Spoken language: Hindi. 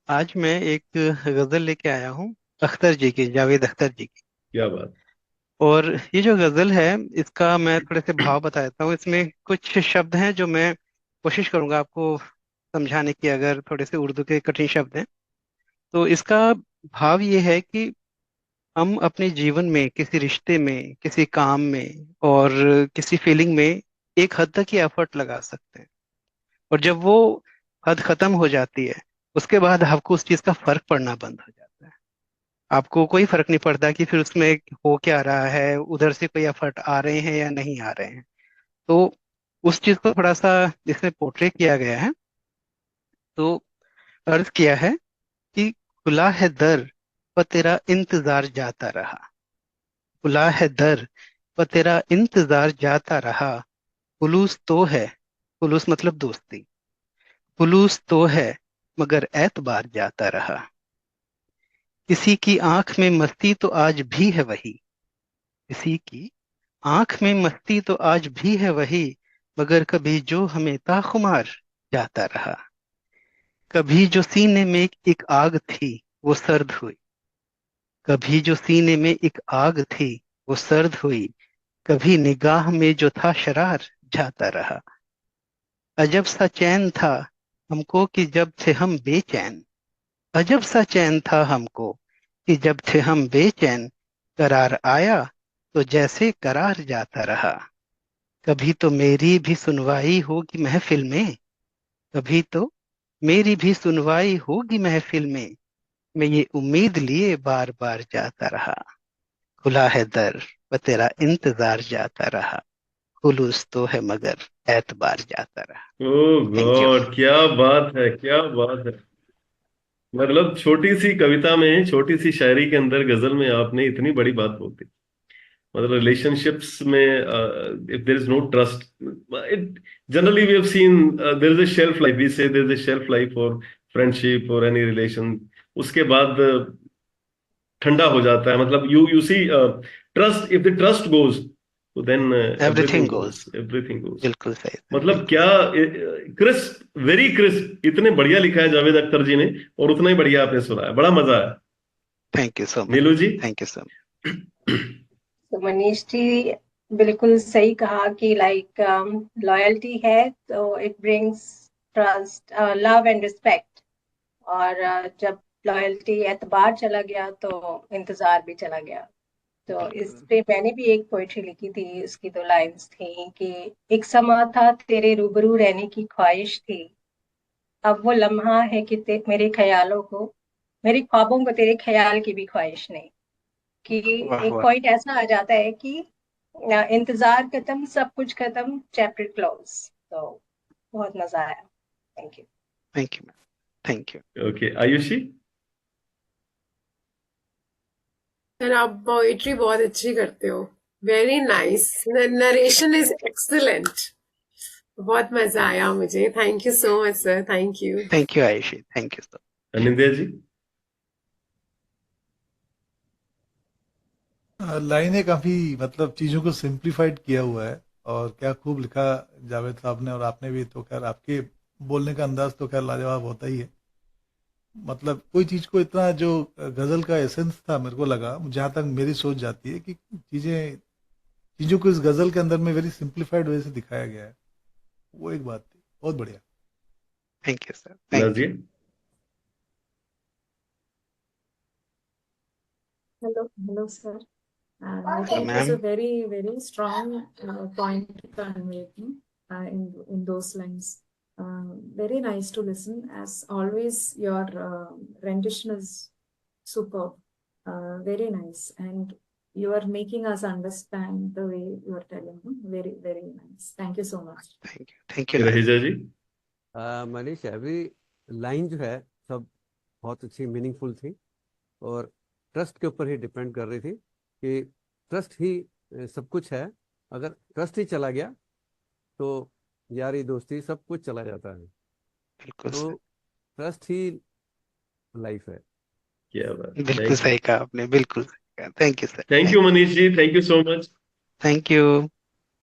आज मैं एक गजल लेके आया हूँ, अख्तर जी की, जावेद अख्तर जी की। क्या बात। और ये जो गजल है, इसका मैं थोड़े से भाव बता देता हूँ। इसमें कुछ शब्द हैं जो मैं कोशिश करूंगा आपको समझाने की, अगर थोड़े से उर्दू के कठिन शब्द हैं। तो इसका भाव ये है कि हम अपने जीवन में, किसी रिश्ते में, किसी काम में और किसी फीलिंग में एक हद तक ही एफर्ट लगा सकते हैं। और जब वो हद खत्म हो जाती है, उसके बाद आपको उस चीज का फर्क पड़ना बंद हो जाता है। आपको कोई फर्क नहीं पड़ता कि फिर उसमें हो क्या रहा है, उधर से कोई एफर्ट आ रहे हैं या नहीं आ रहे हैं। तो उस चीज को थोड़ा सा इसमें पोर्ट्रे किया गया है। तो अर्ज किया है कि खुला है दर, पर तेरा इंतजार जाता रहा। खुला है दर, पर तेरा इंतजार जाता रहा। खुलूस तो है, खुलूस मतलब दोस्ती, खुलूस तो है, मगर एतबार जाता रहा। किसी की आंख में मस्ती तो आज भी है वही, किसी की आंख में मस्ती तो आज भी है वही, मगर कभी जो हमें था खुमार जाता रहा। कभी जो सीने में एक आग थी, वो सर्द हुई। कभी जो सीने में एक आग थी, वो सर्द हुई। कभी निगाह में जो था शरार जाता रहा। अजब सा चैन था हमको कि जब थे हम बेचैन। अजब सा चैन था हमको कि जब थे हम बेचैन। करार आया तो जैसे करार जाता रहा। कभी तो मेरी भी सुनवाई होगी महफिल में, कभी तो मेरी भी सुनवाई होगी महफिल में। मैं ये उम्मीद लिए बार बार जाता रहा। खुला है दर, व तेरा इंतजार जाता रहा। खुलूस तो है मगर एतबार जाता रहा। ओ थैंक यू। गॉड, क्या बात है, क्या बात है। मतलब छोटी सी कविता में, छोटी सी शायरी के अंदर, गजल में आपने इतनी बड़ी बात बोल दी। मतलब रिलेशनशिप्स में if there is no trust, it generally we have seen there is a shelf life, we say there is a shelf life for friendship और एनी रिलेशन। उसके बाद ठंडा हो जाता है। मतलब you see trust, if the trust goes तो then everything everything goes. Goes, everything goes. बिल्कुल सही सर, मतलब बिल्कुल क्या सही। क्रिस्प, वेरी क्रिस्प, इतने बढ़िया लिखा है जावेद अख्तर जी ने। और उतना ही बढ़िया आपने सुनाया, बड़ा मजा आया। Thank you so much. Neelu ji. Thank you so much. तो मनीष जी बिल्कुल सही कहा कि लाइक लॉयल्टी है तो it brings trust, love and respect. और जब लॉयल्टी एतबार चला गया तो इंतजार भी चला गया। तो इस बिल्कुल। पे मैंने भी एक पोइट्री लिखी थी, उसकी दो लाइंस थी कि एक समा था तेरे रूबरू रहने की ख्वाहिश थी, अब वो लम्हा है कि मेरे ख्यालों को, मेरे ख्वाबों को तेरे ख्याल की भी ख्वाहिश नहीं। कि वाह एक वाह। पॉइंट ऐसा आ जाता है कि इंतजार खत्म, सब कुछ खत्म, चैप्टर क्लोज। तो बहुत मजा आया। Thank you. Thank you ma'am. Thank you. Okay, Ayushi. Sir आप पोइट्री बहुत अच्छी करते हो। Very nice, narration is excellent. बहुत मजा आया मुझे। Thank you so much sir, thank you. Thank you Ayushi, thank you so. Anindya ji. लाइनें काफी मतलब चीजों को सिंप्लीफाइड किया हुआ है। और क्या खूब लिखा जावेद साहब ने, और आपने भी। तो खैर आपके बोलने का अंदाज तो खैर लाजवाब होता ही है। मतलब कोई चीज को इतना जो गजल का एसेंस था, मेरे को लगा, जहां तक मेरी सोच जाती है कि चीजों को इस गजल के अंदर में वेरी सिंप्लीफाइड वे से दिखाया गया है। वो एक बात थी, बहुत बढ़िया। Thank you sir, thank you. Nazia. Hello, sir. I think it was ma'am. a very, very strong point on making in those lines. Very nice to listen. As always, your rendition is superb. Very nice. And you are making us understand the way you are telling. Very, very nice. Thank you so much. Thank you Raheja Nazia. जी। मनीष, एवरी लाइन जो है सब बहुत अच्छी मीनिंगफुल थी, और ट्रस्ट के ऊपर ही डिपेंड कर रही थी कि ट्रस्ट ही सब कुछ है। अगर ट्रस्ट ही चला गया तो यारी दोस्ती सब कुछ चला जाता है। बिल्कुल तो सर। ट्रस्ट ही लाइफ है। क्या बात, बिल्कुल थैंक यू। सही कहा आपने, बिल्कुल सही कहा। Thank you sir, thank thank you Manish ji, thank you so much. Thank you.